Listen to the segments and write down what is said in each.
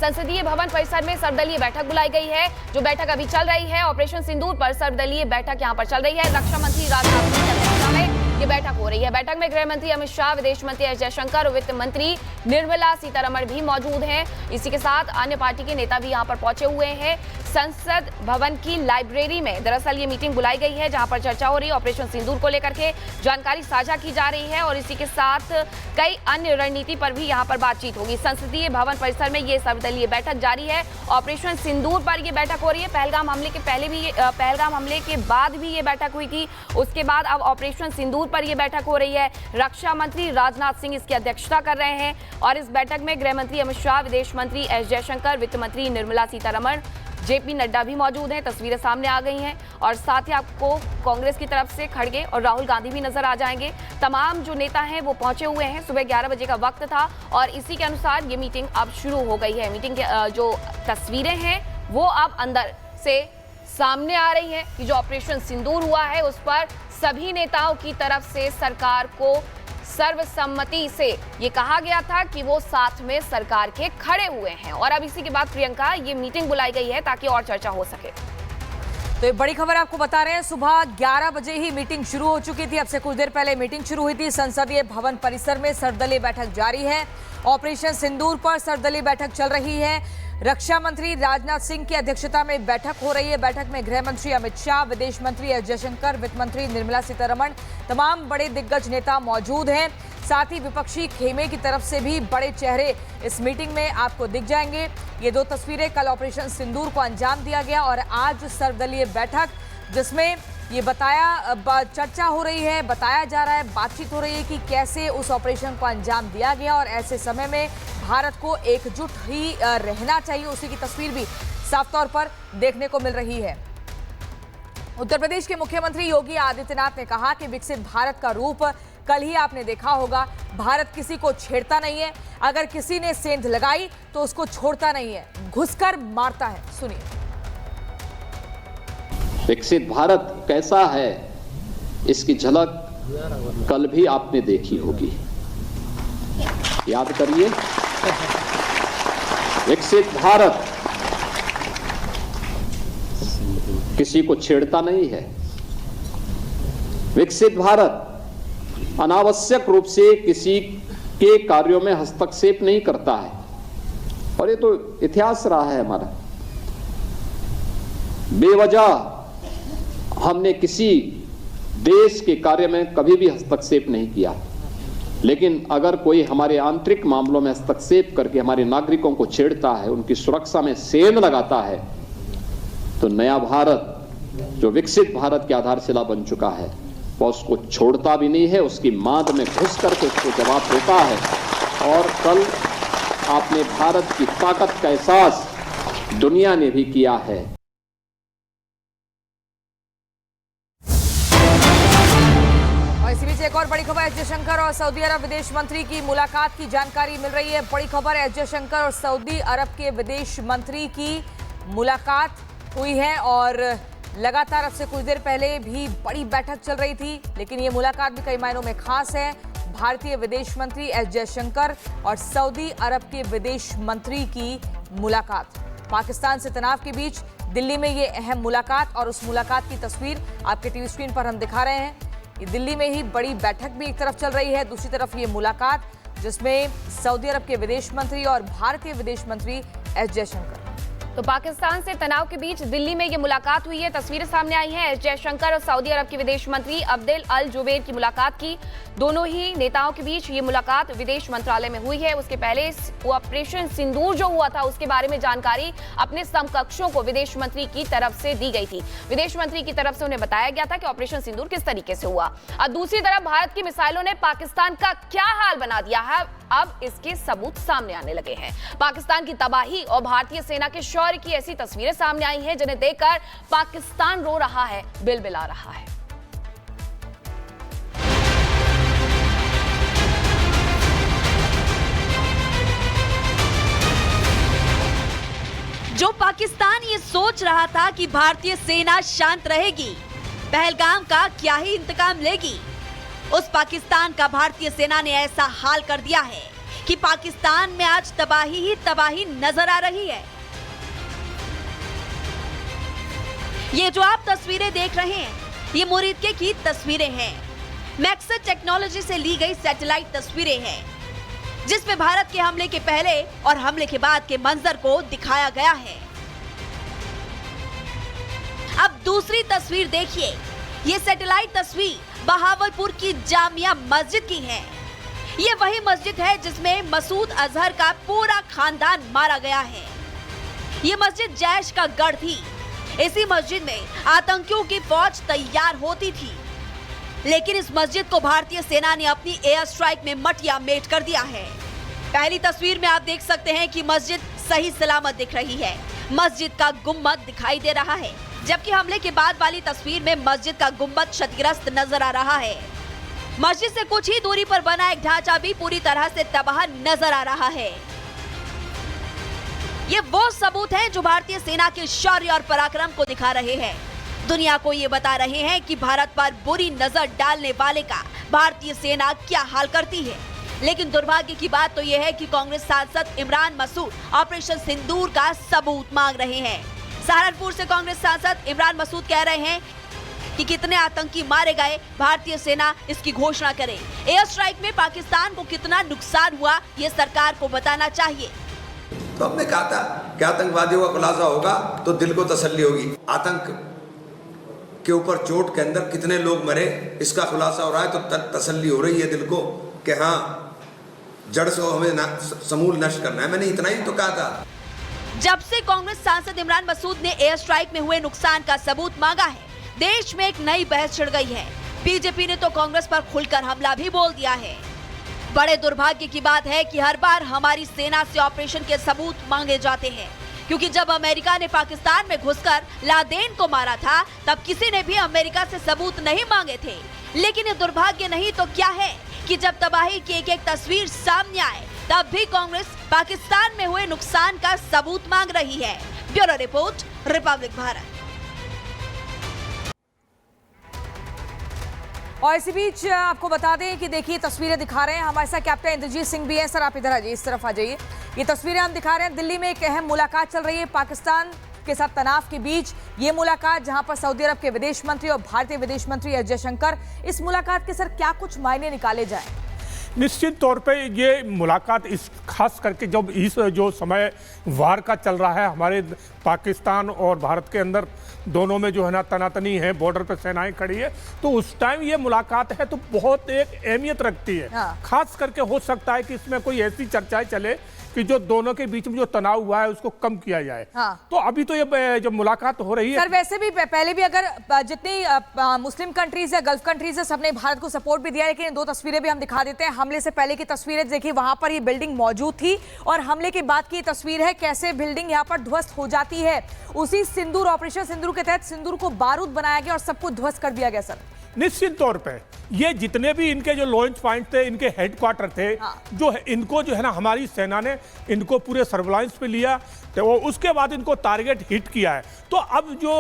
संसदीय भवन परिसर में सर्वदलीय बैठक बुलाई गई है। जो बैठक अभी चल रही है, ऑपरेशन सिंदूर पर सर्वदलीय बैठक यहां पर चल रही है। रक्षा मंत्री राजनाथ सिंह की अध्यक्षता में ये बैठक हो रही है। बैठक में गृह मंत्री अमित शाह, विदेश मंत्री एस जयशंकर और वित्त मंत्री निर्मला सीतारमण भी मौजूद हैं। इसी के साथ अन्य पार्टी के नेता भी यहां पर पहुंचे हुए हैं। संसद भवन की लाइब्रेरी में दरअसल ये मीटिंग बुलाई गई है, जहां पर चर्चा हो रही है। ऑपरेशन सिंदूर को लेकर के जानकारी साझा की जा रही है और इसी के साथ कई अन्य रणनीति पर भी यहां पर बातचीत होगी। संसदीय भवन परिसर में ये सर्वदलीय बैठक जारी है। ऑपरेशन सिंदूर पर ये बैठक हो रही है। पहलगाम हमले के बाद भी ये बैठक हुई थी। उसके बाद अब ऑपरेशन सिंदूर पर यह बैठक हो रही है। रक्षा मंत्री राजनाथ सिंह इसकी अध्यक्षता कर रहे हैं और इस बैठक में गृह मंत्री अमित शाह, विदेश मंत्री एस जयशंकर, वित्त मंत्री निर्मला सीतारमण, जेपी नड्डा भी मौजूद हैं। तस्वीरें सामने आ गई हैं और साथ ही आपको कांग्रेस की तरफ से खड़गे और राहुल गांधी भी नजर आ जाएंगे। तमाम जो नेता हैं वो पहुंचे हुए हैं। सुबह 11 बजे का वक्त था और इसी के अनुसार ये मीटिंग अब शुरू हो गई है। मीटिंग के जो तस्वीरें हैं वो अब अंदर से सामने आ रही है कि जो ऑपरेशन सिंदूर हुआ है उस पर सभी नेताओं की तरफ से सरकार को सर्वसम्मति से ये कहा गया था कि वो साथ में सरकार के खड़े हुए हैं। और अब इसी के बाद प्रियंका ये मीटिंग बुलाई गई है ताकि और चर्चा हो सके। तो ये बड़ी खबर आपको बता रहे हैं, सुबह 11 बजे ही मीटिंग शुरू हो चुकी थी। अब से कुछ देर पहले मीटिंग शुरू हुई थी। संसदीय भवन परिसर में सर्वदलीय बैठक जारी है। ऑपरेशन सिंदूर पर सर्वदलीय बैठक चल रही है। रक्षा मंत्री राजनाथ सिंह की अध्यक्षता में बैठक हो रही है। बैठक में गृह मंत्री अमित शाह, विदेश मंत्री एस जयशंकर, वित्त मंत्री निर्मला सीतारमण, तमाम बड़े दिग्गज नेता मौजूद हैं। साथ ही विपक्षी खेमे की तरफ से भी बड़े चेहरे इस मीटिंग में आपको दिख जाएंगे। ये दो तस्वीरें, कल ऑपरेशन सिंदूर को अंजाम दिया गया और आज सर्वदलीय बैठक, जिसमें ये चर्चा हो रही है, बताया जा रहा है, बातचीत हो रही है कि कैसे उस ऑपरेशन को अंजाम दिया गया और ऐसे समय में भारत को एकजुट ही रहना चाहिए। उसी की तस्वीर भी साफ तौर पर देखने को मिल रही है। उत्तर प्रदेश के मुख्यमंत्री योगी आदित्यनाथ ने कहा कि विकसित भारत का रूप कल ही आपने देखा होगा। भारत किसी को छेड़ता नहीं है, अगर किसी ने सेंध लगाई तो उसको छोड़ता नहीं है, घुसकर मारता है। सुनिए। विकसित भारत कैसा है इसकी झलक कल भी आपने देखी होगी। याद करिए, विकसित भारत किसी को छेड़ता नहीं है। विकसित भारत अनावश्यक रूप से किसी के कार्यों में हस्तक्षेप नहीं करता है और ये तो इतिहास रहा है हमारा। बेवजह हमने किसी देश के कार्य में कभी भी हस्तक्षेप नहीं किया, लेकिन अगर कोई हमारे आंतरिक मामलों में हस्तक्षेप करके हमारे नागरिकों को छेड़ता है, उनकी सुरक्षा में सेंध लगाता है, तो नया भारत जो विकसित भारत की आधारशिला बन चुका है वह उसको छोड़ता भी नहीं है, उसकी मांद में घुस करके उसको जवाब देता है। और कल आपने भारत की ताकत का एहसास दुनिया ने भी किया है। इसी बीच एक और बड़ी खबर, एस जयशंकर और सऊदी अरब विदेश मंत्री की मुलाकात की जानकारी मिल रही है। बड़ी खबर, एस जयशंकर और सऊदी अरब के विदेश मंत्री की मुलाकात हुई है और लगातार अब से कुछ देर पहले भी बड़ी बैठक चल रही थी, लेकिन ये मुलाकात भी कई मायनों में खास है। भारतीय विदेश मंत्री एस जयशंकर और सऊदी अरब के विदेश मंत्री की मुलाकात। पाकिस्तान से तनाव के बीच दिल्ली में ये अहम मुलाकात और उस मुलाकात की तस्वीर आपके टीवी स्क्रीन पर हम दिखा रहे हैं। ये दिल्ली में ही बड़ी बैठक भी एक तरफ चल रही है, दूसरी तरफ ये मुलाकात जिसमें सऊदी अरब के विदेश मंत्री और भारतीय विदेश मंत्री एस जयशंकर। तो पाकिस्तान से तनाव के बीच दिल्ली में ये मुलाकात हुई है। तस्वीरें सामने आई हैं एस जयशंकर और सऊदी अरब के विदेश मंत्री अब्देल अल जुबैर की मुलाकात की। दोनों ही नेताओं के बीच ये मुलाकात विदेश मंत्रालय में हुई है। उसके पहले ऑपरेशन सिंदूर जो हुआ था उसके बारे में जानकारी अपने समकक्षों को विदेश मंत्री की तरफ से दी गई थी। विदेश मंत्री की तरफ से उन्हें बताया गया था कि ऑपरेशन सिंदूर किस तरीके से हुआ। और दूसरी तरफ भारत की मिसाइलों ने पाकिस्तान का क्या हाल बना दिया है, अब इसके सबूत सामने आने लगे हैं। पाकिस्तान की तबाही और भारतीय सेना के शौर्य की ऐसी तस्वीरें सामने आई हैं जिन्हें देखकर पाकिस्तान रो रहा है, बिलबिला रहा है। जो पाकिस्तान ये सोच रहा था कि भारतीय सेना शांत रहेगी, पहलगाम का क्या ही इंतकाम लेगी, उस पाकिस्तान का भारतीय सेना ने ऐसा हाल कर दिया है कि पाकिस्तान में आज तबाही ही तबाही नजर आ रही है। ये जो आप तस्वीरें देख रहे हैं, ये मुरीदके की तस्वीरें हैं। मैक्सर टेक्नोलॉजी से ली गई सैटेलाइट तस्वीरें हैं, जिसमें भारत के हमले के पहले और हमले के बाद के मंजर को दिखाया गया है। अब दूसरी तस्वीर देखिए। ये सैटेलाइट तस्वीर बहावलपुर की जामिया मस्जिद की है। ये वही मस्जिद है जिसमें मसूद अजहर का पूरा खानदान मारा गया है। ये मस्जिद जैश का गढ़ थी। इसी मस्जिद में आतंकियों की फौज तैयार होती थी, लेकिन इस मस्जिद को भारतीय सेना ने अपनी एयर स्ट्राइक में मटिया मेट कर दिया है। पहली तस्वीर में आप देख सकते हैं कि मस्जिद सही सलामत दिख रही है। मस्जिद का गुम्बद दिखाई दे रहा है, जबकि हमले के बाद वाली तस्वीर में मस्जिद का गुम्बद क्षतिग्रस्त नजर आ रहा है। मस्जिद से कुछ ही दूरी पर बना एक ढांचा भी पूरी तरह से तबाह नजर आ रहा है। ये वो सबूत हैं जो भारतीय सेना के शौर्य और पराक्रम को दिखा रहे हैं। दुनिया को ये बता रहे हैं कि भारत पर बुरी नजर डालने वाले का भारतीय सेना क्या हाल करती है। लेकिन दुर्भाग्य की बात तो यह है कि कांग्रेस सांसद इमरान मसूद ऑपरेशन सिंदूर का सबूत मांग रहे हैं। सहारनपुर से कांग्रेस सांसद इमरान मसूद कह रहे हैं कि कितने आतंकी मारे गए, भारतीय सेना इसकी घोषणा करे। एयर स्ट्राइक में पाकिस्तान को कितना नुकसान हुआ, ये सरकार को बताना चाहिए। तो हमने कहा था कि आतंकवादियों का खुलासा होगा तो दिल को तसल्ली होगी। आतंक के ऊपर चोट के अंदर कितने लोग मरे, इसका खुलासा हो रहा है तो तसल्ली हो रही है दिल को कि हाँ, जड़ से हमें समूल नष्ट करना है। मैंने इतना ही तो कहा था। जब से कांग्रेस सांसद इमरान मसूद ने एयर स्ट्राइक में हुए नुकसान का सबूत मांगा है, देश में एक नई बहस छिड़ गई है। बीजेपी ने तो कांग्रेस पर खुलकर हमला भी बोल दिया है। बड़े दुर्भाग्य की बात है कि हर बार हमारी सेना से ऑपरेशन के सबूत मांगे जाते हैं, क्योंकि जब अमेरिका ने पाकिस्तान में घुसकर लादेन को मारा था, तब किसी ने भी अमेरिका से सबूत नहीं मांगे थे। लेकिन ये दुर्भाग्य नहीं तो क्या है कि जब तबाही की एक एक तस्वीर सामने आए, तब भी कांग्रेस पाकिस्तान में हुए नुकसान का सबूत मांग रही है। Bureau report, Republic Bharat. और इसी बीच आपको बता दें कि देखिए तस्वीरें दिखा रहे हैं हमारे साथ कैप्टन इंद्रजीत सिंह भी हैं। सर आप इधर आ जाइए, इस तरफ आ जाइए। ये तस्वीरें हम दिखा रहे हैं, दिल्ली में एक अहम मुलाकात चल रही है पाकिस्तान के साथ तनाव के बीच। ये मुलाकात जहां पर सऊदी अरब के विदेश मंत्री और भारतीय विदेश मंत्री एस जयशंकर, इस मुलाकात के सर क्या कुछ मायने निकाले जाए? निश्चित तौर पे ये मुलाकात इस खास करके जब इस जो समय वार का चल रहा है हमारे पाकिस्तान और भारत के अंदर, दोनों में जो है ना तनातनी है, बॉर्डर पे सेनाएं खड़ी है, तो उस टाइम ये मुलाकात है तो बहुत एक अहमियत रखती है। हाँ। खास करके हो सकता है कि इसमें कोई ऐसी चर्चाएं चले कि जो दोनों के बीच में जो तनाव हुआ है उसको कम किया जाए। हाँ। तो अभी तो ये जो मुलाकात हो रही है, सर वैसे भी पहले भी अगर जितनी मुस्लिम कंट्रीज है, गल्फ कंट्रीज है, सबने भारत को सपोर्ट भी दिया, लेकिन दो तस्वीरें भी हम दिखा देते हैं। हमले से पहले की तस्वीरें देखिए, वहां पर ये बिल्डिंग मौजूद थी, और हमले के बाद की तस्वीर है कैसे बिल्डिंग यहाँ पर ध्वस्त हो जाती है। उसी सिंदूर, ऑपरेशन सिंदूर के तहत सिंदूर को बारूद बनाया गया और सबको ध्वस्त कर दिया गया। सर निश्चित तौर पे ये जितने भी इनके जो लॉन्च पॉइंट थे, इनके हेडक्वार्टर थे, हाँ। जो है इनको जो है ना हमारी सेना ने इनको पूरे सर्विलांस पे लिया, तो वो उसके बाद इनको टारगेट हिट किया है। तो अब जो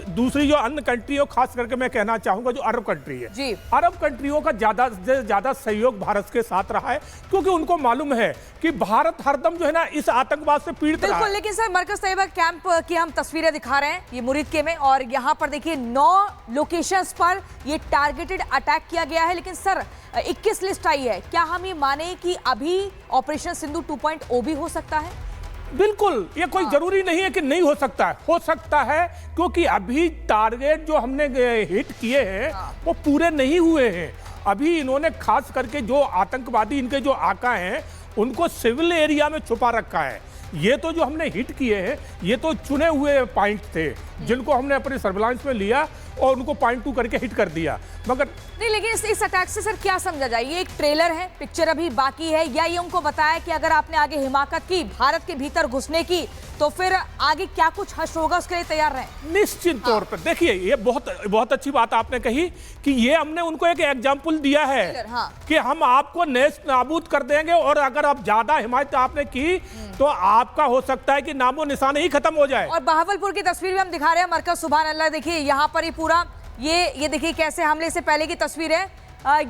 दूसरी जो अन्य कंट्री है, खास करके मैं कहना चाहूंगा जो अरब कंट्री है जी, अरब कंट्रियों का ज्यादा से ज्यादा सहयोग भारत के साथ रहा है, क्योंकि उनको मालूम है कि भारत हरदम जो है ना इस आतंकवाद से पीड़ित रहा है। बिल्कुल, लेकिन सर मरकज तैयबा कैंप की हम तस्वीरें दिखा रहे हैं, ये मुरीदके में, और यहाँ पर देखिए 9 लोकेशंस पर ये टारगेटेड अटैक किया गया है। लेकिन सर 21 लिस्ट आई है, क्या हम ये माने कि अभी ऑपरेशन सिंदूर 2.0 भी हो सकता है? बिल्कुल, ये कोई जरूरी नहीं है कि नहीं हो सकता है, हो सकता है, क्योंकि अभी टारगेट जो हमने हिट किए हैं वो पूरे नहीं हुए हैं। अभी इन्होंने खास करके जो आतंकवादी इनके जो आका हैं उनको सिविल एरिया में छुपा रखा है। ये तो जो हमने हिट किए हैं ये तो चुने हुए पॉइंट थे जिनको हमने अपने सर्विलांस में लिया और उनको पॉइंट 2 करके हिट कर दिया। मगर नहीं, लेकिन इस अटैक से सर क्या समझा जाए? ये एक ट्रेलर है, पिक्चर अभी बाकी है, या ये उनको बताया कि अगर आपने आगे हिमाकत की, भारत के भीतर घुसने की, तो फिर आगे क्या कुछ हश्र होगा उसके लिए तैयार रहें? निश्चित तौर पर देखिए, ये बहुत अच्छी बात आपने कही कि ये हमने उनको एक एग्जाम्पल दिया है हाँ। कि हम आपको नेस्त नाबूद कर देंगे, और अगर आप ज्यादा हिमायत आपने की तो आपका हो सकता है कि नामो निशान ही खत्म हो जाए। और बहावलपुर की तस्वीर भी हम दिखा रहे हैं, मरकज सुभान अल्लाह। देखिए यहाँ पर ये पूरा ये देखिए कैसे हमले से पहले की तस्वीर है।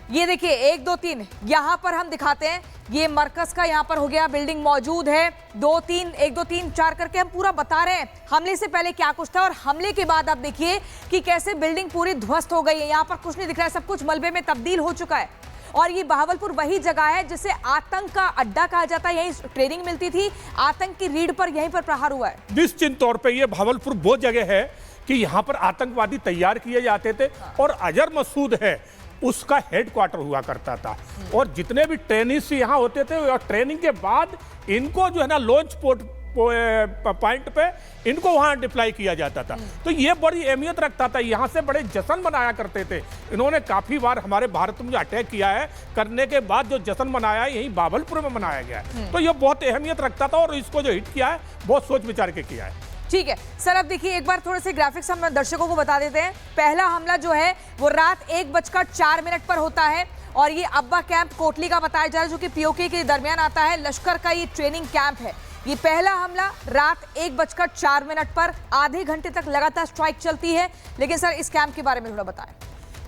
ये देखिए 1 2 3 यहाँ पर हम दिखाते हैं, ये मरकज का यहाँ पर हो गया, बिल्डिंग मौजूद है, 2 3 1 2 3 4 करके हम पूरा बता रहे हैं हमले से पहले क्या कुछ था और हमले के बाद आप देखिए कि कैसे बिल्डिंग पूरी ध्वस्त हो गई है। यहाँ पर कुछ नहीं दिख रहा है, सब कुछ मलबे में तब्दील हो चुका है। और ये बहावलपुर वही जगह है जिसे आतंक का अड्डा कहा जाता है, यही ट्रेनिंग मिलती थी, आतंक की रीढ़ पर यहीं पर प्रहार हुआ है। निश्चित तौर पे ये भावलपुर वो जगह है कि यहाँ पर आतंकवादी तैयार किए जाते थे और अजहर मसूद है उसका हेडक्वार्टर हुआ करता था। और जितने भी ट्रेनिंग्स यहाँ होते थे और ट्रेनिंग के बाद इनको जो है ना लॉन्च पॉइंट पे इनको वहां डिप्लॉय किया जाता था। तो ये बड़ी अहमियत रखता था, यहाँ से बड़े जश्न मनाया करते थे। इन्होंने काफी बार हमारे भारत में जो अटैक किया है, करने के बाद जो जश्न मनाया है यही भावलपुर में मनाया गया है। तो ये बहुत अहमियत रखता था और इसको जो हिट किया है बहुत सोच विचार के किया है। ठीक है सर, अब देखिए एक बार थोड़े से ग्राफिक्स हम दर्शकों को बता देते हैं। पहला हमला जो है वो रात 1:04 पर होता है और ये अब्बा कैंप कोटली का बताया जा रहा है जो कि पीओके के दरमियान आता है, लश्कर का ये ट्रेनिंग कैंप है। ये पहला हमला रात 1:04 पर आधे घंटे तक लगातार स्ट्राइक चलती है। लेकिन सर इस कैंप के बारे में थोड़ा बताएं।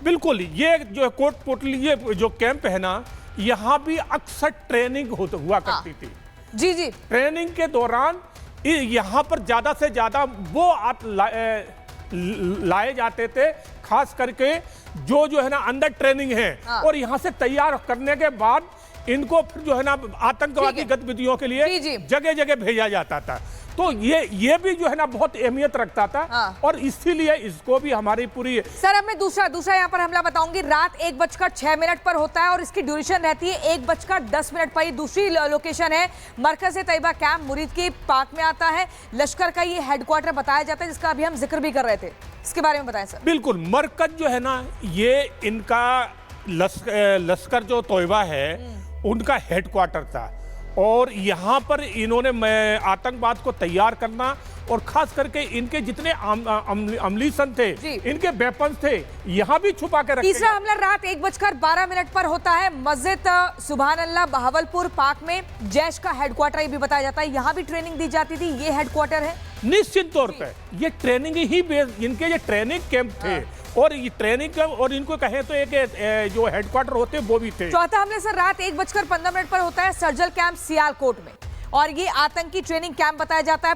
बिल्कुल, ये जो कोटली ये जो कैंप है ना, यहाँ भी अक्सर ट्रेनिंग हुआ करती थी। जी जी, ट्रेनिंग के दौरान यहाँ पर ज्यादा से ज्यादा वो लाए जाते थे, खास करके जो है ना अंडर ट्रेनिंग है। और यहाँ से तैयार करने के बाद इनको फिर जो है ना आतंकवादी गतिविधियों के लिए जगह जगह भेजा जाता था। तो ये भी जो है ना बहुत अहमियत रखता था। और इसीलिए इसको भी हमारी पूरी। सर अब मैं दूसरा यहाँ पर हमला बताऊंगी। रात 1:06 पर होता है और इसकी ड्यूरेशन रहती है 1:10 पर। ये दूसरी लोकेशन है, मरकज तैयबा कैंप मुरीद के पार्क में आता है। लश्कर का ये हेडक्वार्टर बताया जाता है जिसका अभी हम जिक्र भी कर रहे थे, इसके बारे में बताएं सर। बिल्कुल, मरकज जो है ना ये इनका लश्कर जो तैयबा है उनका हेडक्वार्टर था। और यहाँ पर इन्होंने आतंकवाद को तैयार करना और खास करके इनके जितने अमलीसन थे, इनके वेपन्स थे, यहाँ भी छुपा के रखे। तीसरा हमला रात 1:12 पर होता है मस्जिद सुभान अल्लाह बहावलपुर पार्क में। जैश का हेडक्वार्टर ये भी बताया जाता है, यहाँ भी ट्रेनिंग दी जाती थी, ये हेडक्वार्टर है। निश्चित तौर पे ये ट्रेनिंग ही इनके ये ट्रेनिंग कैंप थे। और ये ट्रेनिंग कैंप और इनको कहें तो एक जो हेडक्वार्टर होते वो भी थे। चौथा हमला सर रात 1:15 पर होता है सर्जल कैंप सियालकोट में और ये आतंकी ट्रेनिंग कैंप बताया जाता है।